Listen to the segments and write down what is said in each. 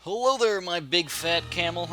Hello there, my big fat camel.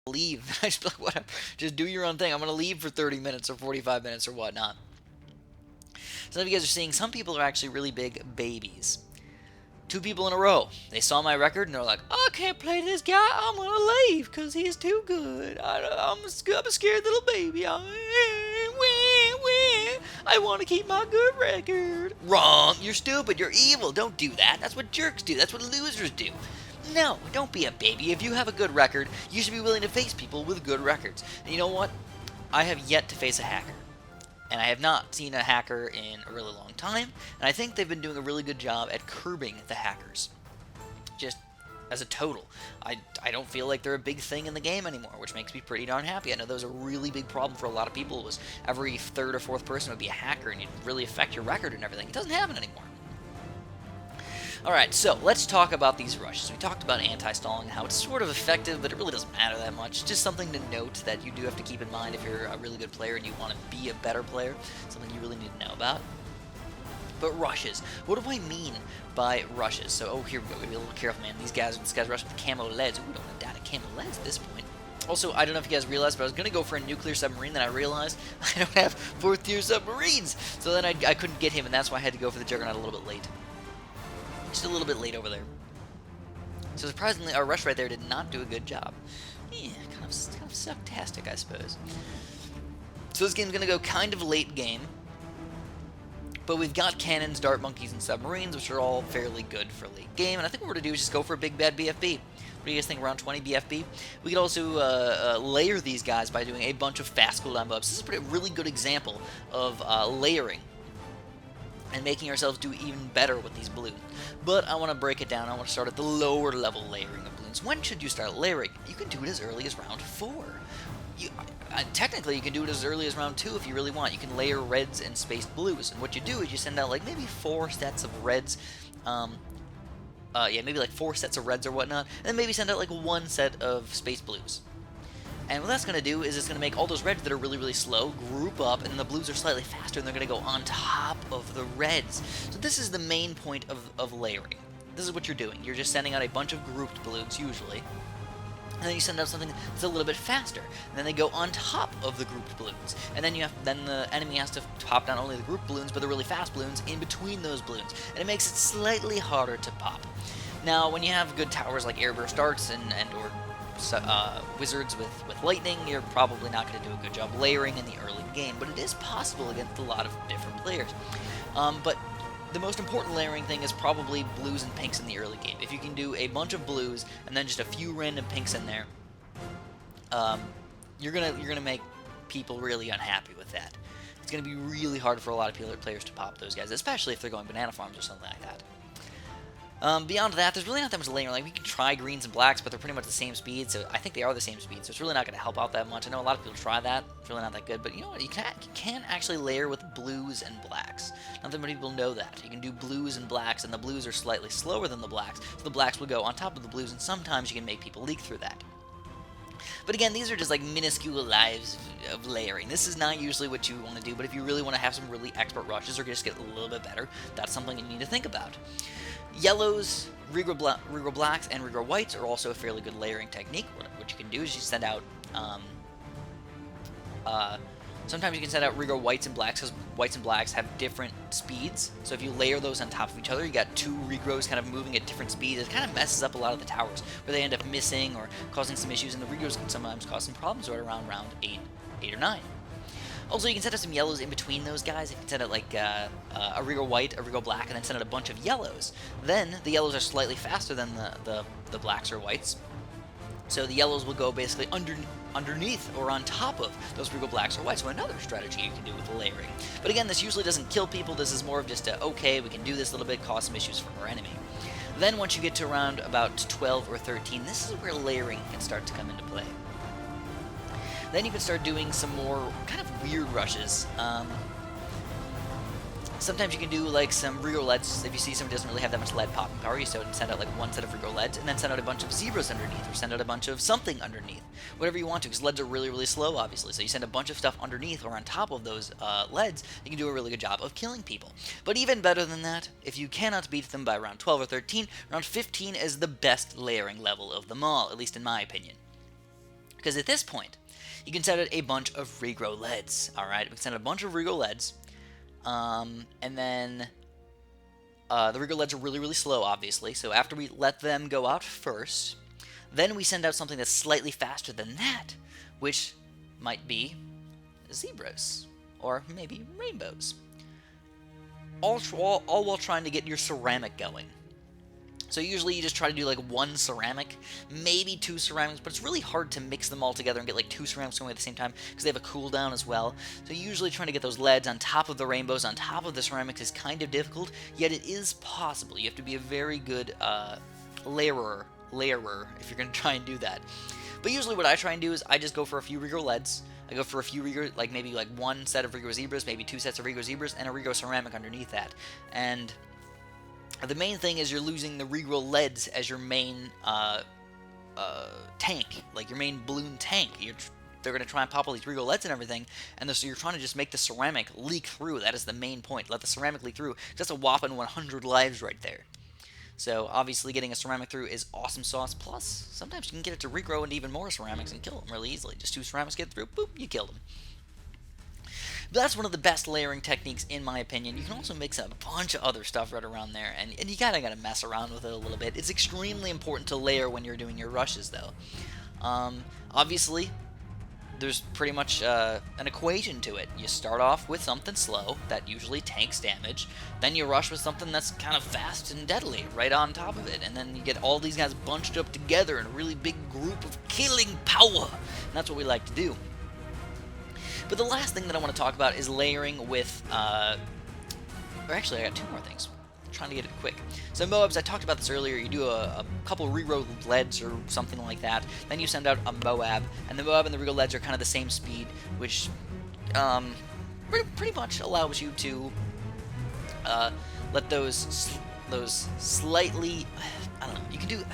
Leave. I just be like, whatever. Just do your own thing. I'm gonna leave for 30 minutes or 45 minutes or whatnot. Some of you guys are seeing some people are actually really big babies. Two people in a row. They saw my record and they're like, I can't play this guy. I'm gonna leave because he's too good. I'm a scared little baby. I want to keep my good record. Wrong. You're stupid. You're evil. Don't do that. That's what jerks do. That's what losers do. No, don't be a baby. If you have a good record, you should be willing to face people with good records. And you know what? I have yet to face a hacker. And I have not seen a hacker in a really long time, and I think they've been doing a really good job at curbing the hackers. Just as a total. I don't feel like they're a big thing in the game anymore, which makes me pretty darn happy. I know that was a really big problem for a lot of people. It was every third or fourth person would be a hacker, and it'd really affect your record and everything. It doesn't happen anymore. Alright, so let's talk about these rushes. We talked about anti-stalling, how it's sort of effective, but it really doesn't matter that much. Just something to note that you do have to keep in mind if you're a really good player and you want to be a better player. Something you really need to know about. But rushes. What do I mean by rushes? So, oh, here we go. Gotta be a little careful, man. These guys rush with camo leads. Ooh, we don't want to die to camo leads at this point. Also, I don't know if you guys realized, but I was going to go for a nuclear submarine, then I realized I don't have 4th tier submarines. So then I couldn't get him, and that's why I had to go for the Juggernaut a little bit late. Just a little bit late over there. So surprisingly, our rush right there did not do a good job. Yeah, kind of sucktastic, I suppose. So this game's going to go kind of late game. But we've got cannons, dart monkeys, and submarines, which are all fairly good for late game. And I think what we're going to do is just go for a big bad BFB. What do you guys think, around 20 BFB? We could also layer these guys by doing a bunch of fast cooldown buffs. This is a really good example of layering and making ourselves do even better with these balloons. But I want to break it down. I want to start at the lower level layering of balloons. When should you start layering? You can do it as early as round 4. Technically, you can do it as early as round 2 if you really want. You can layer reds and spaced blues. And what you do is you send out like maybe 4 sets of reds. Yeah, maybe like 4 sets of reds or whatnot. And then maybe send out like 1 set of spaced blues. And what that's going to do is it's going to make all those reds that are really, really slow group up, and then the blues are slightly faster, and they're going to go on top of the reds. So this is the main point of layering. This is what you're doing. You're just sending out a bunch of grouped balloons, usually. And then you send out something that's a little bit faster. And then they go on top of the grouped balloons. And then then the enemy has to pop down only the grouped balloons, but the really fast balloons in between those balloons. And it makes it slightly harder to pop. Now, when you have good towers like airburst darts or wizards with lightning, you're probably not going to do a good job layering in the early game. But it is possible against a lot of different players. But the most important layering thing is probably blues and pinks in the early game. If you can do a bunch of blues and then just a few random pinks in there, you're gonna make people really unhappy with that. It's gonna be really hard for a lot of players to pop those guys, especially if they're going banana farms or something like that. Beyond that, there's really not that much layering. Like, we can try greens and blacks, but they're pretty much the same speed, so I think they are the same speed, so it's really not going to help out that much. I know a lot of people try that. It's really not that good, but you know what? You can actually layer with blues and blacks. Not that many people know that. You can do blues and blacks, and the blues are slightly slower than the blacks, so the blacks will go on top of the blues, and sometimes you can make people leak through that. But again, these are just like minuscule lives of layering. This is not usually what you want to do, but if you really want to have some really expert rushes or just get a little bit better, that's something you need to think about. Yellows, Regal Blacks, and Regal Whites are also a fairly good layering technique. What you can do is you send out, sometimes you can send out Regal Whites and Blacks, because Whites and Blacks have different speeds. So if you layer those on top of each other, you got 2 Regros kind of moving at different speeds. It kind of messes up a lot of the towers, where they end up missing or causing some issues, and the Regros can sometimes cause some problems right around round 8 or 9. Also, you can set up some yellows in between those guys. You can set out like a Regal White, a Regal Black, and then send out a bunch of yellows. Then the yellows are slightly faster than the blacks or whites. So the yellows will go basically underneath or on top of those Regal Blacks or Whites. So another strategy you can do with the layering. But again, this usually doesn't kill people. This is more of just a, okay, we can do this a little bit, cause some issues for our enemy. Then once you get to around about 12 or 13, this is where layering can start to come into play. Then you can start doing some more kind of weird rushes. Sometimes you can do like some Regal Leads. If you see someone doesn't really have that much lead popping power, you send out like 1 set of Regal Leads, and then send out a bunch of Zebras underneath, or send out a bunch of something underneath. Whatever you want to, because leads are really, really slow, obviously. So you send a bunch of stuff underneath or on top of those leads, you can do a really good job of killing people. But even better than that, if you cannot beat them by round 12 or 13, round 15 is the best layering level of them all, at least in my opinion. Because at this point, you can set out a bunch of Regal Leads, alright? We can send out a bunch of Regal Leads, and then the Regal Leads are really, really slow, obviously, so after we let them go out first, then we send out something that's slightly faster than that, which might be Zebras, or maybe Rainbows. All while trying to get your ceramic going. So usually you just try to do like 1 ceramic, maybe 2 ceramics, but it's really hard to mix them all together and get like 2 ceramics going at the same time because they have a cooldown as well. So usually trying to get those leads on top of the rainbows, on top of the ceramics is kind of difficult, yet it is possible. You have to be a very good layerer if you're going to try and do that. But usually what I try and do is I just go for a few Regal Leads. I go for a few Regal, like maybe like 1 set of Regal Zebras, maybe 2 sets of Regal Zebras, and a Regal Ceramic underneath that. And the main thing is you're losing the Regal Leads as your main tank, like your main balloon tank. they're going to try and pop all these regal leads and everything, and so you're trying to just make the ceramic leak through. That is the main point. Let the ceramic leak through. That's a whopping 100 lives right there. So obviously getting a ceramic through is awesome sauce. Plus, sometimes you can get it to regrow into even more ceramics and kill them really easily. Just 2 ceramics get through, boop, you kill them. But that's one of the best layering techniques in my opinion. You can also mix a bunch of other stuff right around there, and you gotta mess around with it a little bit. It's extremely important to layer when you're doing your rushes though. Obviously, there's pretty much an equation to it. You start off with something slow that usually tanks damage, then you rush with something that's kind of fast and deadly right on top of it, and then you get all these guys bunched up together in a really big group of killing power, and that's what we like to do. But the last thing that I want to talk about is layering with, or actually I got 2 more things. Trying to get it quick. So Moabs, I talked about this earlier. You do a couple reroll leads or something like that. Then you send out a Moab, and the Moab and the reroll leads are kind of the same speed, which pretty much allows you to let those slightly, I don't know. You can do.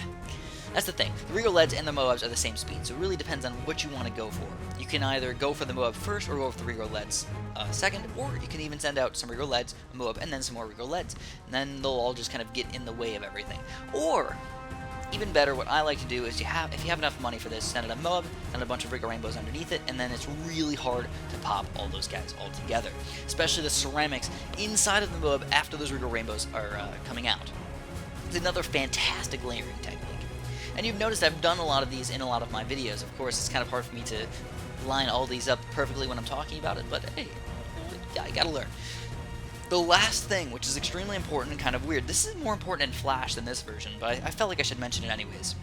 That's the thing. The reroll leads and the Moabs are the same speed, so it really depends on what you want to go for. You can either go for the Moab first or go for the reroll leads second, or you can even send out some reroll leads, a Moab, and then some more reroll leads. And then they'll all just kind of get in the way of everything. Or, even better, what I like to do is if you have enough money for this, send it a Moab, send a bunch of reroll rainbows underneath it, and then it's really hard to pop all those guys all together. Especially the ceramics inside of the Moab after those reroll rainbows are coming out. It's another fantastic layering technique. And you've noticed I've done a lot of these in a lot of my videos. Of course, it's kind of hard for me to line all these up perfectly when I'm talking about it, but hey, I gotta learn. The last thing, which is extremely important and kind of weird, this is more important in Flash than this version, but I felt like I should mention it anyways.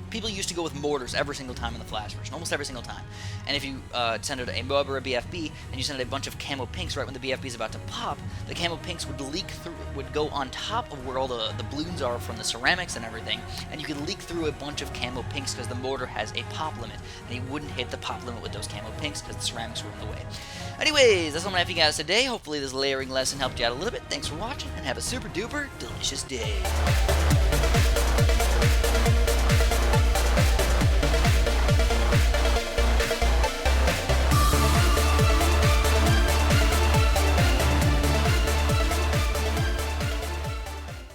People used to go with mortars every single time in the Flash version, almost every single time. And if you send out a Moab or a BFB, and you send out a bunch of camo pinks right when the BFB is about to pop, the camo pinks would leak through, would go on top of where all the balloons are from the ceramics and everything, and you could leak through a bunch of camo pinks because the mortar has a pop limit, and you wouldn't hit the pop limit with those camo pinks because the ceramics were in the way. Anyways, that's all I'm gonna have for you guys today. Hopefully this layering lesson helped you out a little bit. Thanks for watching, and have a super duper delicious day.